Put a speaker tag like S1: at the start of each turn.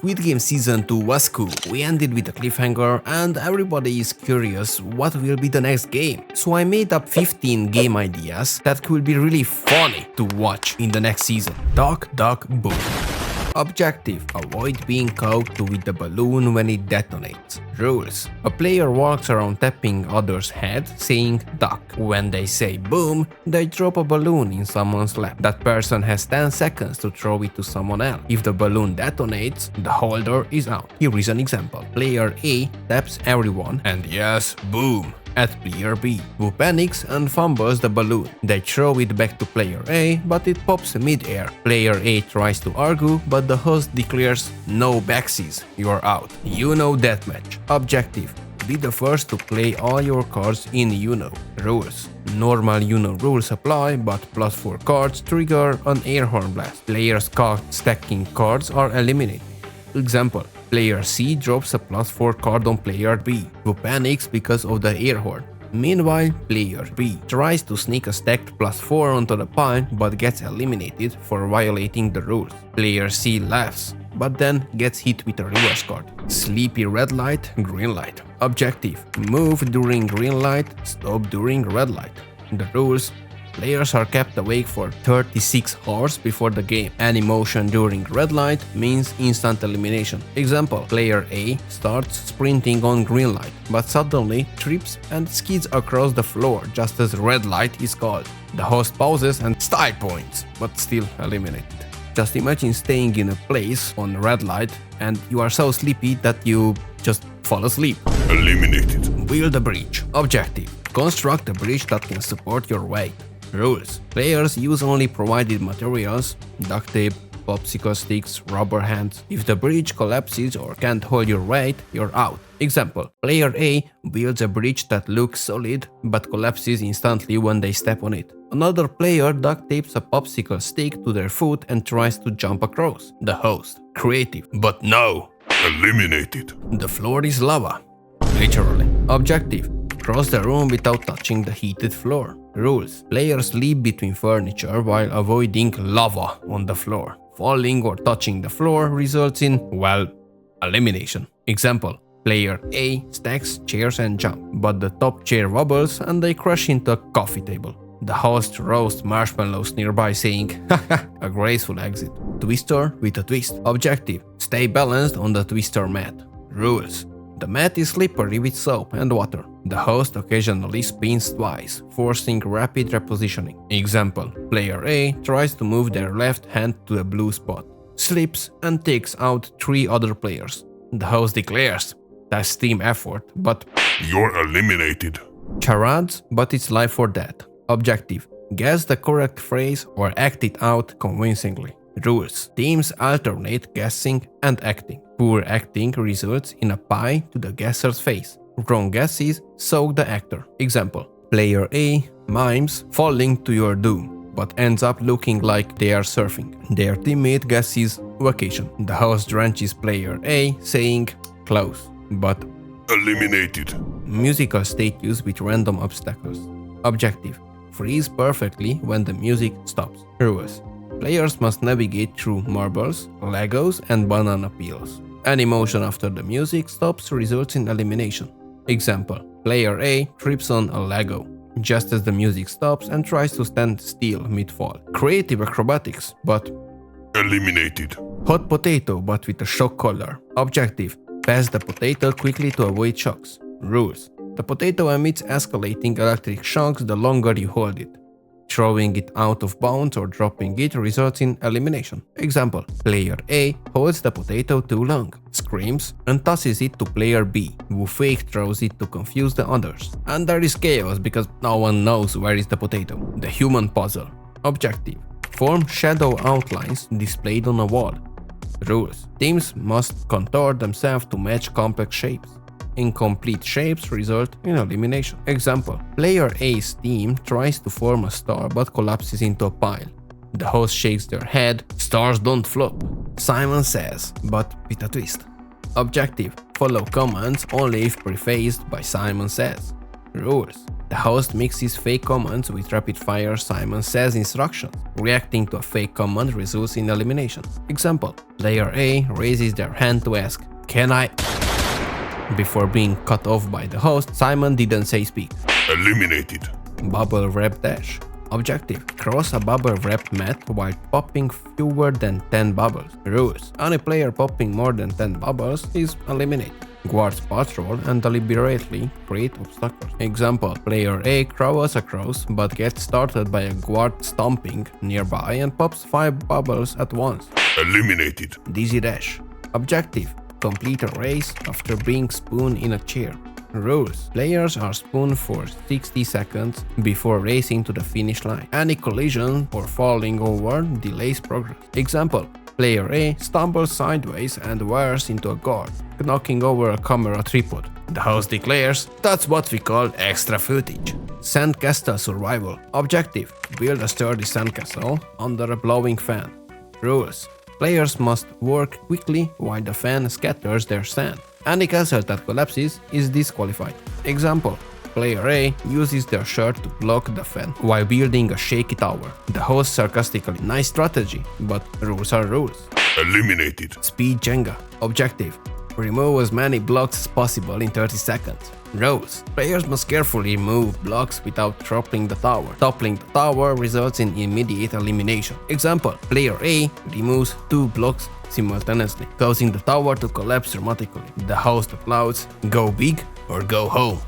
S1: Squid Game Season 2 was cool. We ended with a cliffhanger and everybody is curious what will be the next game. So I made up 15 game ideas that could be really funny to watch in the next season. Duck, duck, boom. Objective: avoid being caught with the balloon when it detonates. Rules: a player walks around tapping others' head saying duck. When they say boom, they drop a balloon in someone's lap. That person has 10 seconds to throw it to someone else. If the balloon detonates, the holder is out. Here is an example. Player A taps everyone and yes, boom, at player B, who panics and fumbles the balloon. They throw it back to player A, but it pops mid-air. Player A tries to argue, but the host declares no backsies, you're out. Uno deathmatch. Objective: be the first to play all your cards in Uno. Rules: normal Uno rules apply, but +4 cards trigger an air horn blast. Players caught stacking cards are eliminated. Example: player C drops a +4 card on player B, who panics because of the air horn. Meanwhile, player B tries to sneak a stacked +4 onto the pile but gets eliminated for violating the rules. Player C laughs, but then gets hit with a reverse card. Sleepy red light, green light. Objective: move during green light, stop during red light. The rules: players are kept awake for 36 hours before the game. Any motion during red light means instant elimination. Example: player A starts sprinting on green light, but suddenly trips and skids across the floor just as red light is called. The host pauses and style points, but still eliminated. Just imagine staying in a place on red light and you are so sleepy that you just fall asleep.
S2: Eliminated.
S1: Build a bridge. Objective: construct a bridge that can support your weight. Rules: players use only provided materials, duct tape, popsicle sticks, rubber hands. If the bridge collapses or can't hold your weight, you're out. Example: player A builds a bridge that looks solid but collapses instantly when they step on it. Another player duct tapes a popsicle stick to their foot and tries to jump across. The host: creative, but no.
S2: Eliminated.
S1: The floor is lava. Literally. Objective: cross the room without touching the heated floor. Rules: players leap between furniture while avoiding lava on the floor. Falling or touching the floor results in, well, elimination. Example: player A stacks chairs and jump, but the top chair wobbles and they crash into a coffee table. The host roasts marshmallows nearby saying, haha, a graceful exit. Twister with a twist. Objective: stay balanced on the twister mat. Rules: the mat is slippery with soap and water. The host occasionally spins twice, forcing rapid repositioning. Example: player A tries to move their left hand to a blue spot, slips and takes out 3 other players. The host declares, that's team effort, but
S2: You're eliminated.
S1: charades, but it's life or death. Objective: guess the correct phrase or act it out convincingly. Rules: teams alternate guessing and acting. Poor acting results in a pie to the guesser's face. Wrong guesses soak the actor. Example: player A mimes falling to your doom, but ends up looking like they are surfing. Their teammate guesses vacation. The host drenches player A saying close, but
S2: Eliminated.
S1: musical statues with random obstacles. Objective: freeze perfectly when the music stops. Rules: players must navigate through marbles, Legos and banana peels. Any motion after the music stops results in elimination. Example: player A trips on a Lego just as the music stops and tries to stand still mid-fall. Creative acrobatics, but
S2: Eliminated.
S1: hot potato but with a shock collar. Objective: pass the potato quickly to avoid shocks. Rules: the potato emits escalating electric shocks the longer you hold it. Throwing it out of bounds or dropping it results in elimination. Example: player A holds the potato too long, screams and tosses it to player B, who fake throws it to confuse the others. And there is chaos because no one knows where is the potato. The human puzzle. Objective: form shadow outlines displayed on a wall. Rules: teams must contour themselves to match complex shapes. Incomplete shapes result in elimination. Example: player A's team tries to form a star but collapses into a pile. The host shakes their head, stars don't flop, Simon says, but with a twist. Objective: follow commands only if prefaced by Simon says. Rules: The host mixes fake commands with rapid-fire Simon Says instructions. Reacting to a fake command results in elimination. Example: player A raises their hand to ask, "Can I?" Before being cut off by the host, Simon didn't say speak.
S2: Eliminated.
S1: Bubble wrap dash. Objective: cross a bubble wrap mat while popping fewer than 10 bubbles. Rules: any player popping more than 10 bubbles is eliminated. Guards patrol and deliberately create obstacles. Example: player A crawls across but gets started by a guard stomping nearby and pops 5 bubbles at once.
S2: Eliminated.
S1: Dizzy dash. Objective: complete a race after being spun in a chair. Rules: players are spun for 60 seconds before racing to the finish line. Any collision or falling over delays progress. Example: player A stumbles sideways and wears into a guard, knocking over a camera tripod. The host declares, "That's what we call extra footage." Sandcastle survival. Objective: build a sturdy sandcastle under a blowing fan. Rules: players must work quickly while the fan scatters their sand. Any castle that collapses is disqualified. Example: player A uses their shirt to block the fan while building a shaky tower. The host sarcastically, "Nice strategy, but rules are rules."
S2: Eliminated.
S1: Speed Jenga. Objective: remove as many blocks as possible in 30 seconds. Rules: players must carefully move blocks without toppling the tower. Toppling the tower results in immediate elimination. Example: player A removes 2 blocks simultaneously, causing the tower to collapse dramatically. The host applauds, "Go big or go home."